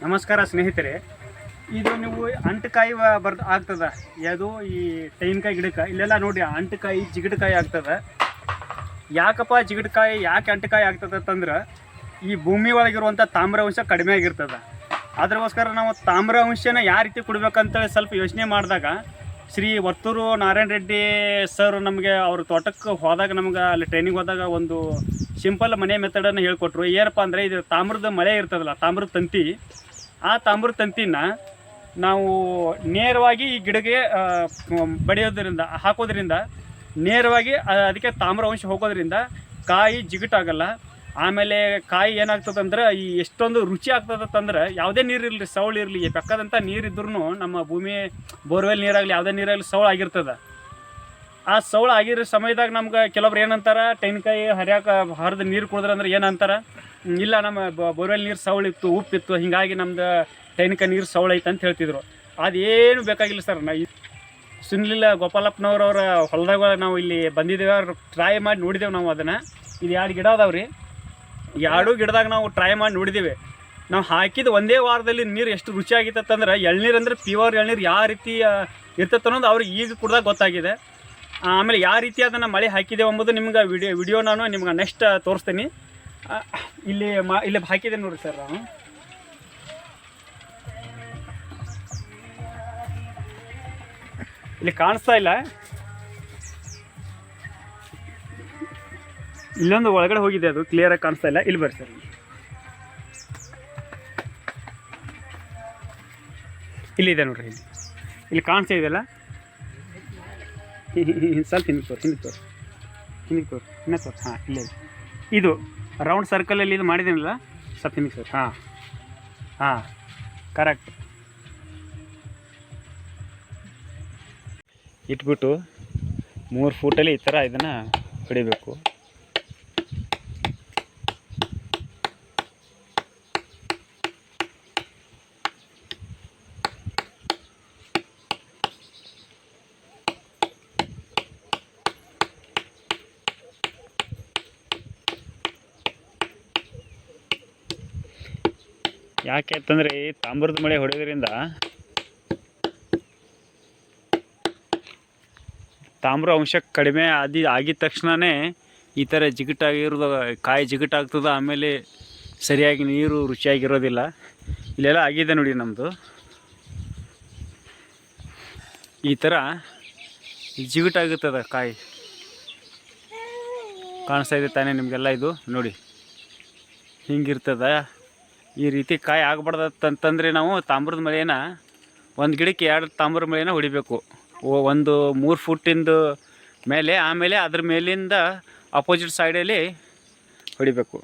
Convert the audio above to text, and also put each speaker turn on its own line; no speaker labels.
ನಮಸ್ಕಾರ ಸ್ನೇಹಿತರೆ. ಇದು ನೀವು ಅಂಟಕಾಯಿ ಆಗ್ತದ, ಯಾವುದು ಈ ತೆಂಗಿನಕಾಯಿ ಗಿಡಕ್ಕೆ ಇಲ್ಲೆಲ್ಲ ನೋಡಿ ಅಂಟಕಾಯಿ ಜಿಗಟಕಾಯಿ ಆಗ್ತದೆ. ಯಾಕಪ್ಪ ಜಿಗಟಕಾಯಿ ಯಾಕೆ ಅಂಟಕಾಯಿ ಆಗ್ತದೆ ಅಂತಂದ್ರೆ ಈ ಭೂಮಿ ಒಳಗಿರುವಂಥ ತಾಮ್ರಾಂಶ ಕಡಿಮೆ ಆಗಿರ್ತದೆ. ಅದಕ್ಕೋಸ್ಕರ ನಾವು ತಾಮ್ರಾಂಶನ ಯಾವ ರೀತಿ ಕೊಡ್ಬೇಕಂತೇಳಿ ಸ್ವಲ್ಪ ಯೋಚನೆ ಮಾಡಿದಾಗ ಶ್ರೀ ವರ್ತೂರು ನಾರಾಯಣ ರೆಡ್ಡಿ ಸರ್ ನಮಗೆ ಅವ್ರ ತೋಟಕ್ಕೆ ಹೋದಾಗ ನಮ್ಗೆ ಅಲ್ಲಿ ಟ್ರೈನಿಂಗ್ ಹೋದಾಗ ಒಂದು ಸಿಂಪಲ್ ಮನೆ ಮೆಥಡನ್ನು ಹೇಳ್ಕೊಟ್ರು. ಏನಪ್ಪ ಅಂದರೆ ಇದು ತಾಮ್ರದ ಮಳೆ ಇರ್ತದಲ್ಲ, ತಾಮ್ರದ ತಂತಿ, ಆ ತಾಮ್ರದ ತಂತಿನ ನಾವು ನೇರವಾಗಿ ಈ ಗಿಡಕ್ಕೆ ಹಾಕೋದ್ರಿಂದ ನೇರವಾಗಿ ಅದಕ್ಕೆ ತಾಮ್ರಾಂಶ ಹೋಗೋದ್ರಿಂದ ಕಾಯಿ ಜಿಗಟಾಗಲ್ಲ. ಆಮೇಲೆ ಕಾಯಿ ಏನಾಗ್ತದಂದ್ರೆ ಈ ಎಷ್ಟೊಂದು ರುಚಿ ಆಗ್ತದಂದ್ರೆ ಯಾವುದೇ ನೀರು ಇರಲಿ, ಸೌಳು ಇರಲಿ, ಬೆಕ್ಕದಂಥ ನೀರಿದ್ರೂ ನಮ್ಮ ಭೂಮಿ ಬೋರ್ವೆಲ್ ನೀರಾಗಲಿ ಯಾವುದೇ ನೀರಾಗಲಿ ಸೌಳು ಆಗಿರ್ತದೆ. ಆ ಸೌಳು ಆಗಿರೋ ಸಮಯದಾಗ ನಮ್ಗೆ ಕೆಲವ್ರು ಏನಂತಾರೆ, ತೆಂಗಿನಕಾಯಿ ಹರಿದು ನೀರು ಕುಡಿದ್ರಂದ್ರೆ ಏನಂತಾರೆ, ಇಲ್ಲ ನಮ್ಮ ಬೋರ್ವೆಲ್ ನೀರು ಸೌಳಿತ್ತು, ಉಪ್ಪಿತ್ತು, ಹೀಗಾಗಿ ನಮ್ದು ತೆಂಗಿನಕಾಯಿ ನೀರು ಸೌಳೈತೆ ಅಂತ ಹೇಳ್ತಿದ್ರು. ಅದೇನು ಬೇಕಾಗಿಲ್ಲ ಸರ್. ಸುನಿಲ್ ಗೋಪಾಲಪ್ಪನವ್ರವ್ರ ಹೊಲದಾಗ ನಾವು ಇಲ್ಲಿ ಬಂದಿದ್ದೇವೆ, ಅವ್ರು ಟ್ರೈ ಮಾಡಿ ನೋಡಿದ್ದೇವೆ ನಾವು ಅದನ್ನು. ಇದು 2 ಗಿಡ ಅದಾವೆ ರೀ. 2 ಗಿಡದಾಗ ನಾವು ಟ್ರೈ ಮಾಡಿ ನೋಡಿದ್ದೇವೆ. ನಾವು ಹಾಕಿದ ಒಂದೇ ವಾರದಲ್ಲಿ ನೀರು ಎಷ್ಟು ರುಚಿಯಾಗಿತ್ತಂದ್ರೆ, ಎಳ್ನೀರು ಅಂದರೆ ಪ್ಯೂರ್ ಎಳ್ನೀರು ಯಾವ ರೀತಿ ಇರ್ತೈತೆ ಅನ್ನೋದು ಅವ್ರಿಗೆ ಈಗ ಕುಡ್ದಾಗ ಗೊತ್ತಾಗಿದೆ. ಆಮೇಲೆ ಯಾವ ರೀತಿ ಅದನ್ನು ಮಳೆ ಹಾಕಿದ್ದೇವೆ ಎಂಬುದು ನಿಮ್ಗೆ ವಿಡಿಯೋ ನಾನು ನಿಮ್ಗೆ ನೆಕ್ಸ್ಟ್ ತೋರಿಸ್ತೀನಿ. ಇಲ್ಲಿ ಹಾಕಿದೆ ನೋಡಿ ಸರ್. ನಾನು ಇಲ್ಲಿ ಕಾಣಿಸ್ತಾ ಇಲ್ಲ, ಇಲ್ಲೊಂದು ಒಳಗಡೆ ಹೋಗಿದೆ, ಅದು ಕ್ಲಿಯರಾಗಿ ಕಾಣಿಸ್ತಾ ಇಲ್ಲ. ಇಲ್ಲಿ ಬರ್ರಿ ಸರ್, ಇಲ್ಲಿದೆ ನೋಡ್ರಿ, ಇಲ್ಲಿ ಕಾಣಿಸ್ತಾ ಇದೆಯಲ್ಲ, ಸ್ವಲ್ಪ ಹಿಂದೆ ತೋರಿ ಇನ್ನೂ ತೋರಿ. ಹಾಂ, ಇಲ್ಲೇ ಇದು ರೌಂಡ್ ಸರ್ಕಲಲ್ಲಿ ಇದು ಮಾಡಿದ್ದೀನಲ್ಲ, ಸ್ವಲ್ಪ ಹಿಂದೆ ಸರ್. ಹಾಂ ಕರೆಕ್ಟ್. ಇಟ್ಬಿಟ್ಟು 3 ಫೂಟಲ್ಲಿ ಈ ಥರ ಇದನ್ನು ಹೊಡಿಬೇಕು. ಯಾಕೆ ಅಂತಂದರೆ ಈ ತಾಮ್ರದ ಮಳೆ ಹೊಡೆಯೋದ್ರಿಂದ ತಾಮ್ರ ಅಂಶ ಕಡಿಮೆ ಆಗಿದ ತಕ್ಷಣವೇ ಈ ಥರ ಜಿಗಟಾಗಿರೋದು, ಕಾಯಿ ಜಿಗಟಾಗ್ತದೆ. ಆಮೇಲೆ ಸರಿಯಾಗಿ ನೀರು ರುಚಿಯಾಗಿರೋದಿಲ್ಲ. ಇಲ್ಲೆಲ್ಲ ಆಗಿದೆ ನೋಡಿ ನಮ್ಮದು, ಈ ಥರ ಜಿಗಟಾಗುತ್ತದೆ ಕಾಯಿ. ಕಾಣಿಸ್ತಾ ಇದೆ ತಾನೇ ನಿಮಗೆಲ್ಲ? ಇದು ನೋಡಿ ಹಿಂಗಿರ್ತದ. ಈ ರೀತಿ ಕಾಯಿ ಆಗಬಾರ್ದಂತಂದರೆ ನಾವು ತಾಮ್ರದ ಮಳೆನ ಒಂದು ಗಿಡಕ್ಕೆ 2 ತಾಮ್ರದ ಮಳೆನ ಹೊಡಿಬೇಕು. ಒಂದು 3 ಫೂಟಿಂದ ಮೇಲೆ, ಆಮೇಲೆ ಅದ್ರ ಮೇಲಿಂದ ಅಪೋಸಿಟ್ ಸೈಡಲ್ಲಿ ಹೊಡಿಬೇಕು.